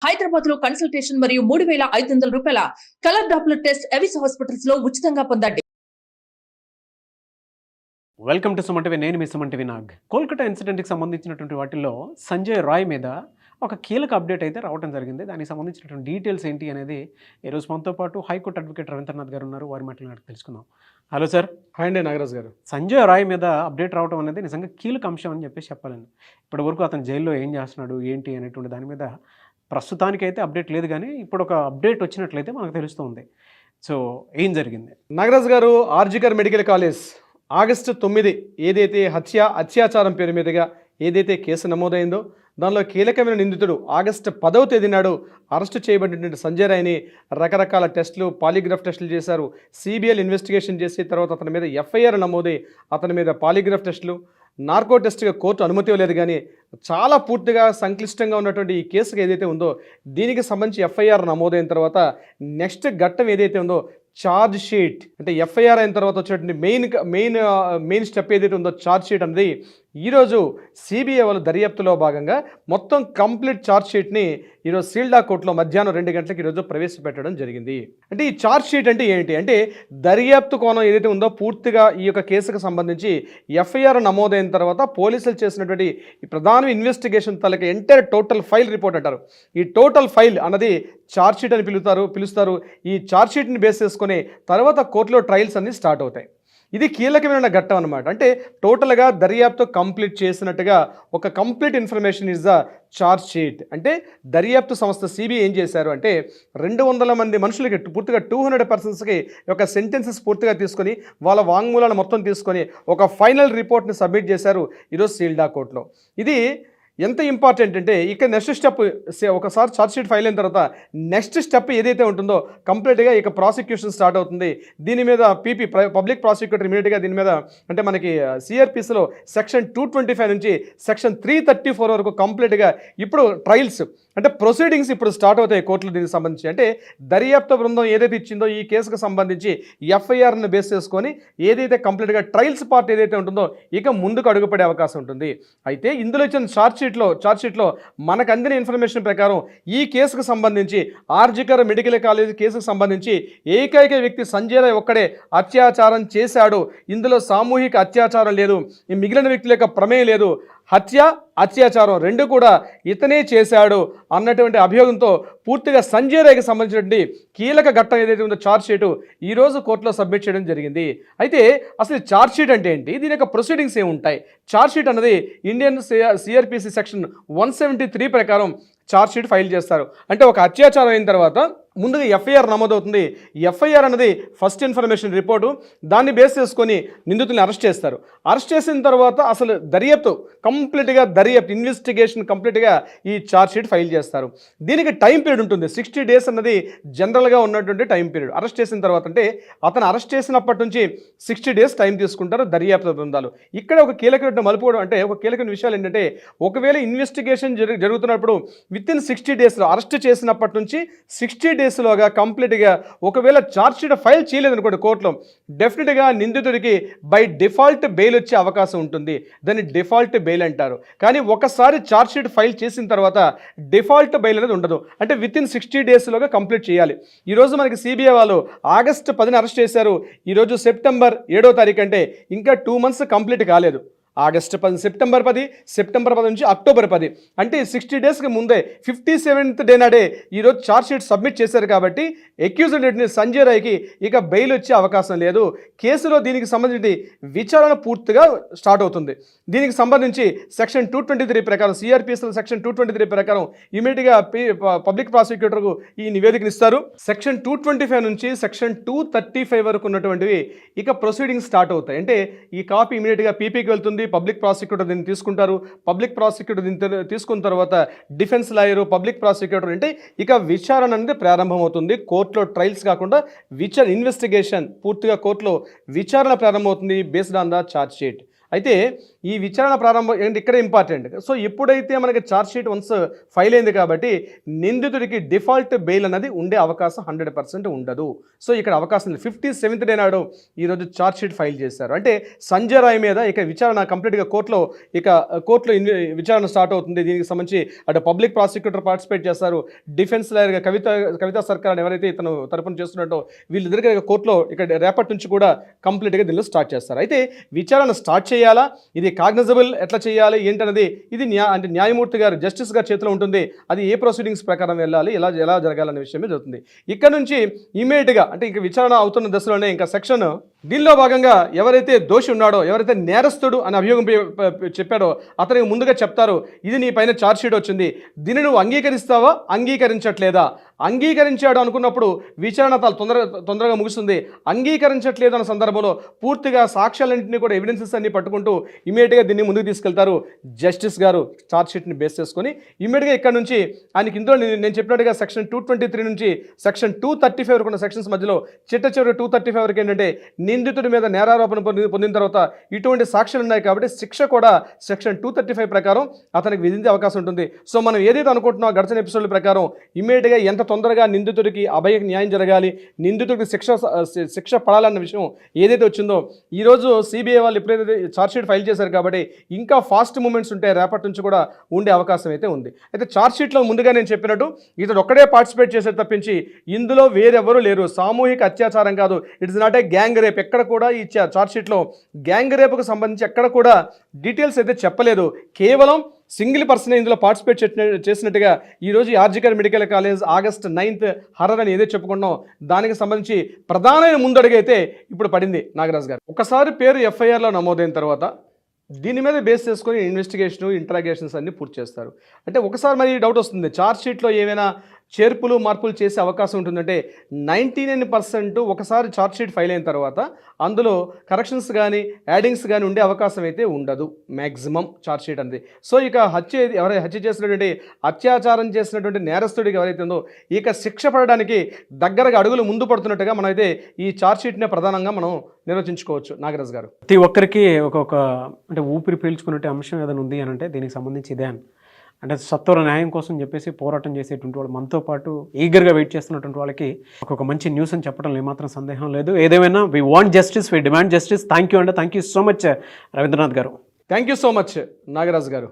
హైదరాబాద్ లో కన్సల్టేషన్ మరియు 3,500 రూపాయల colour Doppler test Avis hospitals లో ఉచితంగా పొందండి. Welcome to Suman TV. నేను మీ సుమంటివి నాగ్. కోల్కతా ఇన్సిడెంట్కి సంబంధించినటువంటి వాటిల్లో సంజయ్ రాయ్ మీద ఒక కీలక అప్డేట్ అయితే రావడం జరిగింది. దానికి సంబంధించినటువంటి డీటెయిల్స్ ఏంటి అనేది ఈరోజు మనతో పాటు హైకోర్టు అడ్వకేట్ రవీంద్రనాథ్ గారు ఉన్నారు. వారి మాటలు నాకు తెలుసుకుందాం. Hello sir. హాయ్ అండి నాగరాజ్ గారు. సంజయ్ రాయ్ మీద అప్డేట్ రావడం అనేది నిజంగా కీలక అంశం అని చెప్పేసి చెప్పాలండి. ఇప్పటి వరకు అతను జైల్లో ఏం చేస్తున్నాడు ఏంటి అనేటువంటి దాని మీద ప్రస్తుతానికైతే అప్డేట్ లేదు, కానీ ఇప్పుడు ఒక అప్డేట్ వచ్చినట్లయితే మనకు తెలుస్తుంది. సో ఏం జరిగింది? నాగరాజ్ గారు, ఆర్జికర్ మెడికల్ కాలేజ్ ఆగస్టు 9 ఏదైతే అత్యాచారం పేరు మీదుగా ఏదైతే కేసు నమోదైందో దానిలో కీలకమైన నిందితుడు ఆగస్టు 10వ తేదీ నాడు అరెస్టు చేయబడినటువంటి సంజయ్ రాయ్ని రకరకాల టెస్టులు, పాలిగ్రాఫ్ టెస్టులు చేశారు. సిబిఐ ఇన్వెస్టిగేషన్ చేసి తర్వాత అతని మీద ఎఫ్ఐఆర్ నమోదై అతని మీద పాలిగ్రాఫ్ టెస్టులు, నార్కో టెస్ట్గా కోర్టు అనుమతి ఇవ్వలేదు. కానీ చాలా పూర్తిగా సంక్లిష్టంగా ఉన్నటువంటి ఈ కేసుకు ఏదైతే ఉందో దీనికి సంబంధించి ఎఫ్ఐఆర్ నమోదైన తర్వాత నెక్స్ట్ ఘట్టం ఏదైతే ఉందో ఛార్జ్ షీట్, అంటే ఎఫ్ఐఆర్ అయిన తర్వాత వచ్చేటువంటి మెయిన్ స్టెప్ ఏదైతే ఉందో ఛార్జ్ షీట్ అనేది ఈరోజు సిబిఐ వాళ్ళు దర్యాప్తులో భాగంగా మొత్తం కంప్లీట్ ఛార్జ్ షీట్ని ఈరోజు సీల్డా కోర్టులో మధ్యాహ్నం 2 గంటలకు ఈరోజు ప్రవేశపెట్టడం జరిగింది. అంటే ఈ ఛార్జ్ షీట్ అంటే ఏంటి అంటే దర్యాప్తు కోణం ఏదైతే ఉందో పూర్తిగా ఈ యొక్క కేసుకు సంబంధించి ఎఫ్ఐఆర్ నమోదైన తర్వాత పోలీసులు చేసినటువంటి ఈ ప్రధాన ఇన్వెస్టిగేషన్ తాలూకా ఎంటైర్ టోటల్ ఫైల్ రిపోర్ట్ అంటారు. ఈ టోటల్ ఫైల్ అన్నది ఛార్జ్ షీట్ అని పిలుస్తారు. ఈ ఛార్జ్ షీట్ని బేస్ చేసుకొని తర్వాత కోర్టులో ట్రయల్స్ అన్ని స్టార్ట్ అవుతాయి. ఇది కీలకమైన ఘట్టం అనమాట. అంటే టోటల్గా దర్యాప్తు కంప్లీట్ చేసినట్టుగా ఒక complete information is the charge sheet. అంటే దర్యాప్తు సంస్థ సిబిఐ ఏం చేశారు అంటే 200 మంది మనుషులకి పూర్తిగా 200 పర్సన్స్కి ఒక సెంటెన్సెస్ పూర్తిగా తీసుకొని వాళ్ళ వాంగ్మూలాలను మొత్తం తీసుకొని ఒక ఫైనల్ రిపోర్ట్ని సబ్మిట్ చేశారు ఈరోజు సీల్డా కోర్టులో. ఇది ఎంత ఇంపార్టెంట్ అంటే ఇక నెక్స్ట్ స్టెప్ ఒకసారి ఛార్జ్ షీట్ ఫైల్ అయిన తర్వాత నెక్స్ట్ స్టెప్ ఏదైతే ఉంటుందో కంప్లీట్గా ఇక ప్రాసిక్యూషన్ స్టార్ట్ అవుతుంది. దీని మీద పబ్లిక్ ప్రాసిక్యూటర్ ఇమీడియట్గా దీని మీద అంటే మనకి సిఆర్పిసిలో సెక్షన్ 225 నుంచి సెక్షన్ 334 వరకు కంప్లీట్గా ఇప్పుడు ట్రయల్స్ అంటే ప్రొసీడింగ్స్ ఇప్పుడు స్టార్ట్ అవుతాయి కోర్టులు. దీనికి సంబంధించి అంటే దర్యాప్తు బృందం ఏదైతే ఇచ్చిందో ఈ కేసుకు సంబంధించి ఎఫ్ఐఆర్ని బేస్ చేసుకొని ఏదైతే కంప్లీట్గా ట్రయల్స్ పార్ట్ ఏదైతే ఉంటుందో ఇక ముందుకు అడుగుపడే అవకాశం ఉంటుంది. అయితే ఇందులో ఇచ్చిన ఛార్జ్ షీట్లో మనకు అందిన ఇన్ఫర్మేషన్ ప్రకారం ఈ కేసుకు సంబంధించి ఆర్జికర్ మెడికల్ కాలేజ్ కేసుకు సంబంధించి ఏకైక వ్యక్తి సంజయ్ రాయ్ ఒక్కడే అత్యాచారం చేశాడు. ఇందులో సామూహిక అత్యాచారం లేదు, ఈ మిగిలిన వ్యక్తుల యొక్క ప్రమేయం లేదు. అత్యాచారం రెండు కూడా ఇతనే చేశాడు అన్నటువంటి అభియోగంతో పూర్తిగా సంజయ్ రాయ్కి సంబంధించినటువంటి కీలక ఘట్టం ఏదైతే ఉందో ఛార్జ్ షీటు ఈరోజు కోర్టులో సబ్మిట్ చేయడం జరిగింది. అయితే అసలు ఛార్జ్ షీట్ అంటే ఏంటి, దీని యొక్క ప్రొసీడింగ్స్ ఏముంటాయి? ఛార్జ్ షీట్ అనేది ఇండియన్ సిఆర్పిసి సెక్షన్ 173 ప్రకారం ఛార్జ్ షీట్ ఫైల్ చేస్తారు. అంటే ఒక అత్యాచారం అయిన తర్వాత ముందుగా ఎఫ్ఐఆర్ నమోదవుతుంది. ఎఫ్ఐఆర్ అనేది ఫస్ట్ ఇన్ఫర్మేషన్ రిపోర్టు, దాన్ని బేస్ చేసుకొని నిందితుల్ని అరెస్ట్ చేస్తారు. అరెస్ట్ చేసిన తర్వాత అసలు కంప్లీట్గా ఇన్వెస్టిగేషన్ కంప్లీట్గా ఈ ఛార్జ్ షీట్ ఫైల్ చేస్తారు. దీనికి టైం పీరియడ్ ఉంటుంది. 60 డేస్ అన్నది జనరల్గా ఉన్నటువంటి టైం పీరియడ్. అరెస్ట్ చేసిన తర్వాత అంటే అతను అరెస్ట్ చేసినప్పటి నుంచి 60 డేస్ టైం తీసుకుంటారు దర్యాప్తు బృందాలు. ఇక్కడ ఒక కీలకమైన మలుపుకోవడం అంటే ఒక కీలకమైన విషయాలు ఏంటంటే ఒకవేళ ఇన్వెస్టిగేషన్ జరుగుతున్నప్పుడు వితిన్ 60 డేస్లో అరెస్ట్ చేసినప్పటి నుంచి 60 డేస్లోగా కంప్లీట్గా ఒకవేళ ఛార్జ్ షీట్ ఫైల్ చేయలేదనుకోండి కోర్టులో, డెఫినెట్గా నిందితుడికి బై డిఫాల్ట్ బెయిల్ వచ్చే అవకాశం ఉంటుంది. దాన్ని డిఫాల్ట్ బెయిల్ అంటారు. కానీ ఒకసారి ఛార్జ్ షీట్ ఫైల్ చేసిన తర్వాత డిఫాల్ట్ బెయిల్ అనేది ఉండదు. అంటే వితిన్ 60 డేస్లోగా కంప్లీట్ చేయాలి. ఈరోజు మనకి సిబిఐ వాళ్ళు ఆగస్టు 10న అరెస్ట్ చేశారు. ఈరోజు సెప్టెంబర్ 7వ తారీఖు అంటే ఇంకా 2 మంత్స్ కంప్లీట్ కాలేదు. ఆగస్టు 10, సెప్టెంబర్ 10 నుంచి అక్టోబర్ 10 అంటే 60 డేస్కి ముందే 57th డే నాడే ఈరోజు ఛార్జ్ షీట్ సబ్మిట్ చేశారు. కాబట్టి అక్యూజ్డ్ సంజయ్ రాయ్కి ఇక బెయిల్ వచ్చే అవకాశం లేదు. కేసులో దీనికి సంబంధించి విచారణ పూర్తిగా స్టార్ట్ అవుతుంది. దీనికి సంబంధించి సెక్షన్ 223 ప్రకారం సిఆర్పిఎస్ఎల్ సెక్షన్ 223 ప్రకారం ఇమీడియట్గా పబ్లిక్ ప్రాసిక్యూటర్కు ఈ నివేదికను ఇస్తారు. సెక్షన్ 225 నుంచి సెక్షన్ 235 వరకు ఉన్నటువంటివి ఇక ప్రొసీడింగ్స్ స్టార్ట్ అవుతాయి. అంటే ఈ కాపీ ఇమీడియట్గా పీపీకి వెళ్తుంది. పబ్లిక్ ప్రాసిక్యూటర్ దీన్ని తీసుకుంటారు. పబ్లిక్ ప్రాసిక్యూటర్ దీన్ని తీసుకున్న తర్వాత డిఫెన్స్ లాయరు, పబ్లిక్ ప్రాసిక్యూటర్ అంటే ఇక విచారణ అనేది ప్రారంభమవుతుంది. కోర్టులో ట్రయల్స్ కాకుండా ఇన్వెస్టిగేషన్ పూర్తిగా కోర్టులో విచారణ ప్రారంభమవుతుంది based on the charge sheet. అయితే ఈ విచారణ ప్రారంభం ఏంటి ఇక్కడ ఇంపార్టెంట్. సో ఎప్పుడైతే మనకి ఛార్జ్ షీట్ వన్స్ ఫైల్ అయింది కాబట్టి నిందితుడికి డిఫాల్ట్ బెయిల్ అన్నది ఉండే అవకాశం 100% ఉండదు. సో ఇక్కడ అవకాశం లేదు. 57th డే నాడు ఈరోజు ఛార్జ్ షీట్ ఫైల్ చేశారు. అంటే సంజయ్ రాయ్ మీద ఇక విచారణ కంప్లీట్గా కోర్టులో విచారణ స్టార్ట్ అవుతుంది. దీనికి సంబంధించి అటు పబ్లిక్ ప్రాసిక్యూటర్ పార్టిసిపేట్ చేస్తారు, డిఫెన్స్ లాయర్గా కవితా సర్కార్ అని ఎవరైతే ఇతను తరపున చేస్తున్నట్టో వీళ్ళిద్దరికీ కోర్టులో ఇక్కడ రేపటి నుంచి కూడా కంప్లీట్గా దీనిలో స్టార్ట్ చేస్తారు. అయితే విచారణ స్టార్ట్ చేయాలా, ఇది కాగ్నిజబుల్ ఎట్లా చేయాలి ఏంటన్నది ఇది అంటే న్యాయమూర్తి గారు జస్టిస్ గారి చేతిలో ఉంటుంది. అది ఏ ప్రొసీడింగ్స్ ప్రకారం వెళ్ళాలి, ఎలా జరగాలనే విషయమే జరుగుతుంది. ఇక్కడ నుంచి ఇమీడియట్గా అంటే ఇంకా విచారణ అవుతున్న దశలోనే ఇంకా సెక్షన్ దీనిలో భాగంగా ఎవరైతే దోషి ఉన్నాడో, ఎవరైతే నేరస్తుడు అని అభియోగం చెప్పాడో అతనికి ముందుగా చెప్తారు, ఇది నీ పైన ఛార్జ్ షీట్ వచ్చింది, దీన్ని నువ్వు అంగీకరిస్తావా అంగీకరించట్లేదా. అంగీకరించాడు అనుకున్నప్పుడు విచారణ తొందరగా ముగుస్తుంది. అంగీకరించట్లేదు అన్న సందర్భంలో పూర్తిగా సాక్ష్యాలన్నింటినీ కూడా ఎవిడెన్సెస్ అన్ని పట్టుకుంటూ ఇమీడియట్గా దీన్ని ముందుకు తీసుకెళ్తారు జస్టిస్ గారు. ఛార్జ్ షీట్ని బేస్ చేసుకొని ఇమీడియట్గా ఇక్కడ నుంచి ఆయనకి ఇందులో నేను చెప్పినట్టుగా సెక్షన్ 223 నుంచి సెక్షన్ 235 వరకు ఉన్న సెక్షన్స్ మధ్యలో చివరి 235 వరకు ఏంటంటే నిందితుడి మీద నేరారోపణ పొందిన తర్వాత ఇటువంటి సాక్ష్యాలు ఉన్నాయి కాబట్టి శిక్ష కూడా సెక్షన్ 235 ప్రకారం అతనికి విధించే అవకాశం ఉంటుంది. సో మనం ఏదైతే అనుకుంటున్నామో గడిచిన ఎపిసోడ్ల ప్రకారం ఇమీడియట్గా ఎంత తొందరగా నిందితుడికి అభయకి న్యాయం జరగాలి, నిందితుడికి శిక్ష పడాలన్న విషయం ఏదైతే వచ్చిందో ఈరోజు సిబిఐ వాళ్ళు ఎప్పుడైతే ఛార్జ్ షీట్ ఫైల్ చేశారు కాబట్టి ఇంకా ఫాస్ట్ మూమెంట్స్ ఉంటాయి, రేపటి నుంచి కూడా ఉండే అవకాశం అయితే ఉంది. అయితే ఛార్జ్ షీట్లో ముందుగా నేను చెప్పినట్టు ఇతడు ఒక్కడే పార్టిసిపేట్ చేసేది తప్పించి ఇందులో వేరెవరూ లేరు. సామూహిక అత్యాచారం కాదు, it's not a gang rape. ఎక్కడ కూడా ఈ ఛార్జ్ షీట్లో గ్యాంగ్ రేపుకు సంబంధించి ఎక్కడ కూడా డీటెయిల్స్ అయితే చెప్పలేదు. కేవలం సింగిల్ పర్సన్ ఇందులో పార్టిసిపేట్ చేసినట్టుగా ఈరోజు RG Kar medical college August 9th horror అని ఏదైతే చెప్పుకున్నాం దానికి సంబంధించి ప్రధానమైన ముందడుగైతే ఇప్పుడు పడింది నాగరాజ్ గారు. ఒకసారి పేరు ఎఫ్ఐఆర్లో నమోదైన తర్వాత దీని మీద బేస్ చేసుకొని ఇన్వెస్టిగేషన్ ఇంట్రాగేషన్స్ అన్ని పూర్తి చేస్తారు. అంటే ఒకసారి మరి డౌట్ వస్తుంది, ఛార్జ్ షీట్లో ఏమైనా చేర్పులు మార్పులు చేసే అవకాశం ఉంటుందంటే 99% ఒకసారి ఛార్జ్ షీట్ ఫైల్ అయిన తర్వాత అందులో కరెక్షన్స్ కానీ యాడింగ్స్ కానీ ఉండే అవకాశం అయితే ఉండదు మ్యాక్సిమం ఛార్జ్ షీట్ అనేది. సో ఇక ఎవరైతే హత్య చేసినటువంటి అత్యాచారం చేసినటువంటి నేరస్తుడికి ఎవరైతే ఉందో ఇక శిక్ష పడడానికి దగ్గరగా అడుగులు ముందు పడుతున్నట్టుగా మనం అయితే ఈ ఛార్జ్ షీట్నే ప్రధానంగా మనం నిర్వచించుకోవచ్చు. నాగరాజ్ గారు, ప్రతి ఒక్కరికి ఒక్కొక్క అంటే ఊపిరి పీల్చుకునే అంశం ఏదైనా ఉంది అని అంటే దీనికి సంబంధించి ఇదే అంటే సత్వర న్యాయం కోసం చెప్పేసి పోరాటం చేసేటువంటి వాళ్ళు మనతో పాటు ఈగర్గా వెయిట్ చేస్తున్నటువంటి వాళ్ళకి ఒక మంచి న్యూస్ అని చెప్పడం ఏమాత్రం సందేహం లేదు. ఏదేమైనా we want justice, we demand justice. Thank you so much Ravindranath garu. Thank you so much Nagaraj గారు.